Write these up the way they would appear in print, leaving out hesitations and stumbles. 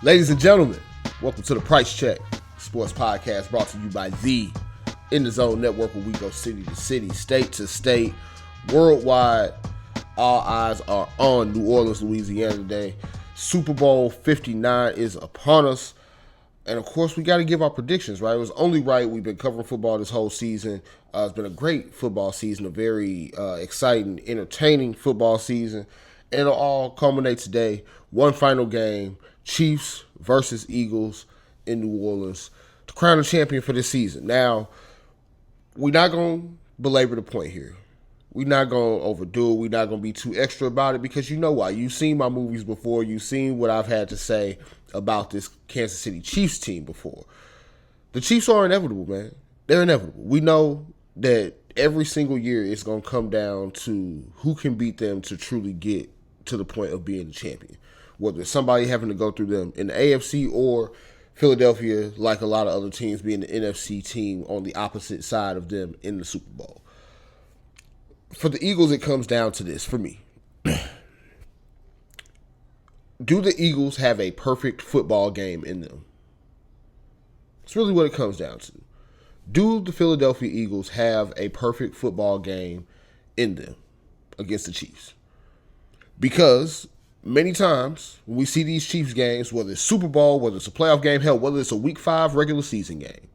Ladies and gentlemen, welcome to the Price Check Sports Podcast, brought to you by the In the Zone Network, where we go city to city, state to state, worldwide. All eyes are on New Orleans, Louisiana today. Super Bowl 59 is upon us. And of course, we got to give our predictions, right? It was only right. We've been covering football this whole season. It's been a great football season, a very exciting, entertaining football season. And it'll all culminate today. One final game, Chiefs versus Eagles in New Orleans to crown a champion for this season. Now, we're not going to belabor the point here. We're not going to overdo it. We're not going to be too extra about it because you know why. You've seen my movies before. You've seen what I've had to say about this Kansas City Chiefs team before. The Chiefs are inevitable, man. They're inevitable. We know that every single year it's going to come down to who can beat them to truly get to the point of being the champion. Whether it's somebody having to go through them in the AFC or Philadelphia, like a lot of other teams, being the NFC team on the opposite side of them in the Super Bowl. For the Eagles, it comes down to this for me. Do the Eagles have a perfect football game in them? It's really what it comes down to. Do the Philadelphia Eagles have a perfect football game in them against the Chiefs? Because many times when we see these Chiefs games, whether it's Super Bowl, whether it's a playoff game, hell, whether it's a Week 5 regular season game,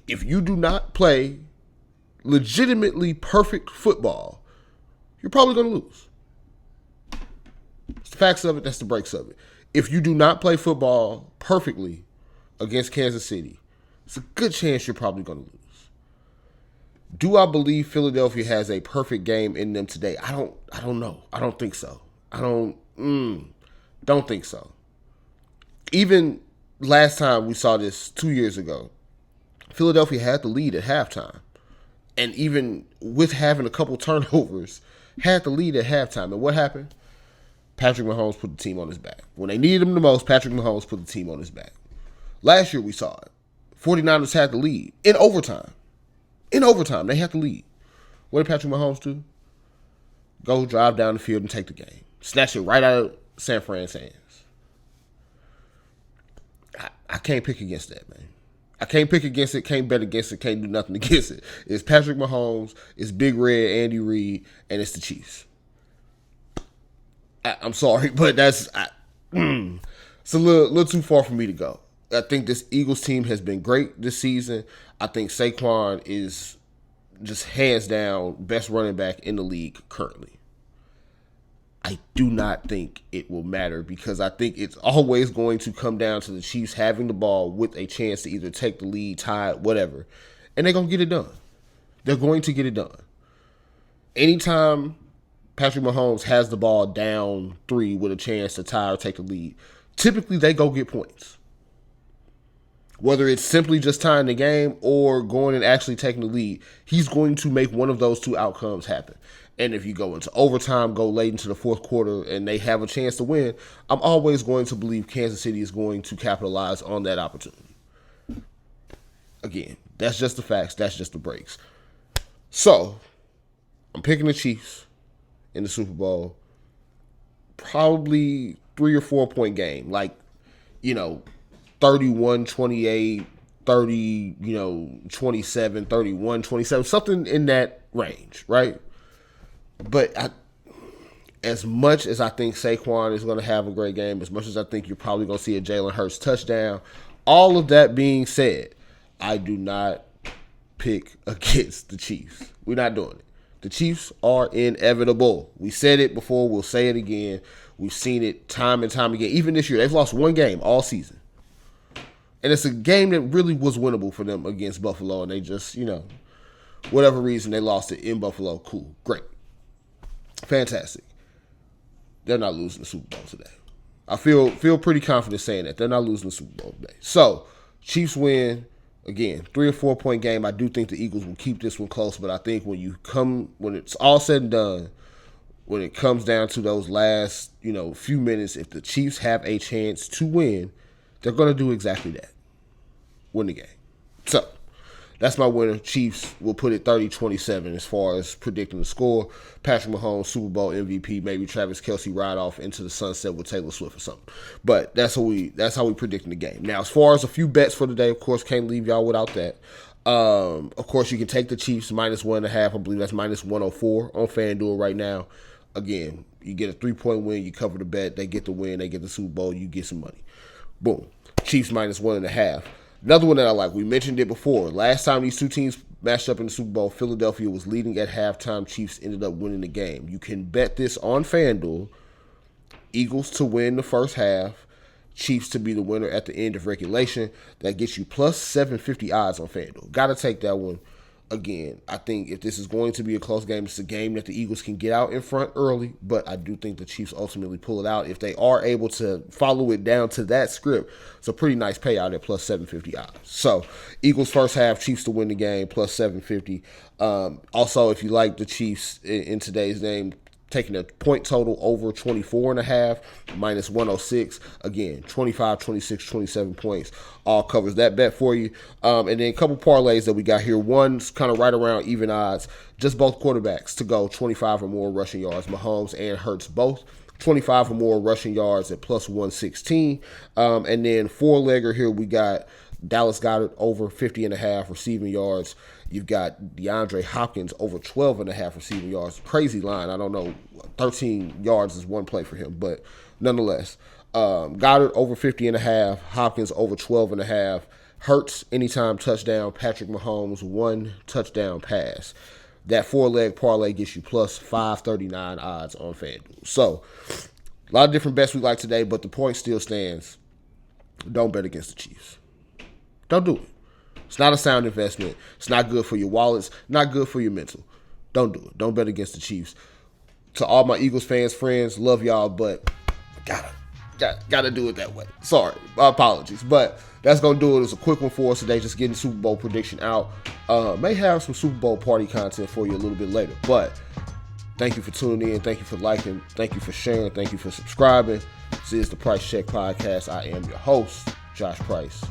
if you do not play legitimately perfect football, you're probably going to lose. It's the facts of it. That's the breaks of it. If you do not play football perfectly against Kansas City, it's a good chance you're probably going to lose. Do I believe Philadelphia has a perfect game in them today? I don't know. I don't think so. I don't think so. Even last time we saw this 2 years ago, Philadelphia had the lead at halftime. And even with having a couple turnovers, had the lead at halftime. And what happened? Patrick Mahomes put the team on his back. When they needed him the most, Patrick Mahomes put the team on his back. Last year we saw it. 49ers had the lead in overtime. In overtime, they had the lead. What did Patrick Mahomes do? Go drive down the field and take the game. Snatch it right out of San Fran's hands. I can't pick against that, man. I can't pick against it, can't bet against it, can't do nothing against it. It's Patrick Mahomes, it's Big Red, Andy Reid, and it's the Chiefs. I'm sorry, but it's a little too far for me to go. I think this Eagles team has been great this season. I think Saquon is just hands down best running back in the league currently. I do not think it will matter because I think it's always going to come down to the Chiefs having the ball with a chance to either take the lead, tie it, whatever. And they're going to get it done. They're going to get it done. Anytime Patrick Mahomes has the ball down 3 with a chance to tie or take the lead, typically they go get points. Whether it's simply just tying the game or going and actually taking the lead, he's going to make one of those two outcomes happen. And if you go into overtime, go late into the fourth quarter, and they have a chance to win, I'm always going to believe Kansas City is going to capitalize on that opportunity. Again, that's just the facts. That's just the breaks. So, I'm picking the Chiefs in the Super Bowl. Probably 3 or 4 point game. 31-28, 30, 27, 31, 27, something in that range, right? But as much as I think Saquon is going to have a great game, as much as I think you're probably going to see a Jalen Hurts touchdown, all of that being said, I do not pick against the Chiefs. We're not doing it. The Chiefs are inevitable. We said it before. We'll say it again. We've seen it time and time again. Even this year, they've lost one game all season. And it's a game that really was winnable for them against Buffalo. And they just, whatever reason, they lost it in Buffalo. Cool. Great. Fantastic. They're not losing the Super Bowl today. I feel pretty confident saying that. They're not losing the Super Bowl today. So, Chiefs win. Again, 3 or 4 point game. I do think the Eagles will keep this one close. But I think when it's all said and done, when it comes down to those last, few minutes, if the Chiefs have a chance to win, they're going to do exactly that. Win the game. So, That's my winner. Chiefs will put it 30-27 as far as predicting the score. Patrick Mahomes, Super Bowl MVP, maybe Travis Kelce ride off into the sunset with Taylor Swift or something. But that's how we predicting the game. Now, as far as a few bets for today, of course, can't leave y'all without that. Of course, you can take the Chiefs -1.5. I believe that's -104 on FanDuel right now. Again, you get a 3-point win, you cover the bet, they get the win, they get the Super Bowl, you get some money. Boom. Chiefs -1.5. Another one that I like, we mentioned it before. Last time these two teams matched up in the Super Bowl, Philadelphia was leading at halftime. Chiefs ended up winning the game. You can bet this on FanDuel. Eagles to win the first half. Chiefs to be the winner at the end of regulation. That gets you plus 750 odds on FanDuel. Got to take that one. Again, I think if this is going to be a close game, it's a game that the Eagles can get out in front early, but I do think the Chiefs ultimately pull it out if they are able to follow it down to that script. It's a pretty nice payout at plus 750 odds. So, Eagles first half, Chiefs to win the game, plus 750. Also, if you like the Chiefs in today's game, taking a point total over 24.5, -106. Again, 25, 26, 27 points. All covers that bet for you. And then a couple parlays that we got here. One's kind of right around even odds. Just both quarterbacks to go 25 or more rushing yards. Mahomes and Hurts both. 25 or more rushing yards at plus 116. And then four-legger here, we got Dallas Goedert over 50.5 receiving yards. You've got DeAndre Hopkins over 12.5 receiving yards. Crazy line. I don't know. 13 yards is one play for him, but nonetheless. Goddard over 50.5. Hopkins over 12.5. Hurts anytime touchdown. Patrick Mahomes 1 touchdown pass. That four-leg parlay gets you plus 539 odds on FanDuel. So, a lot of different bets we like today, but the point still stands. Don't bet against the Chiefs. Don't do it. It's not a sound investment. It's not good for your wallets. Not good for your mental. Don't do it. Don't bet against the Chiefs. To all my Eagles fans, friends, love y'all, but gotta do it that way. Sorry. Apologies. But that's going to do it. It's a quick one for us today. Just getting Super Bowl prediction out. May have some Super Bowl party content for you a little bit later. But thank you for tuning in. Thank you for liking. Thank you for sharing. Thank you for subscribing. This is the Price Check Podcast. I am your host, Josh Price.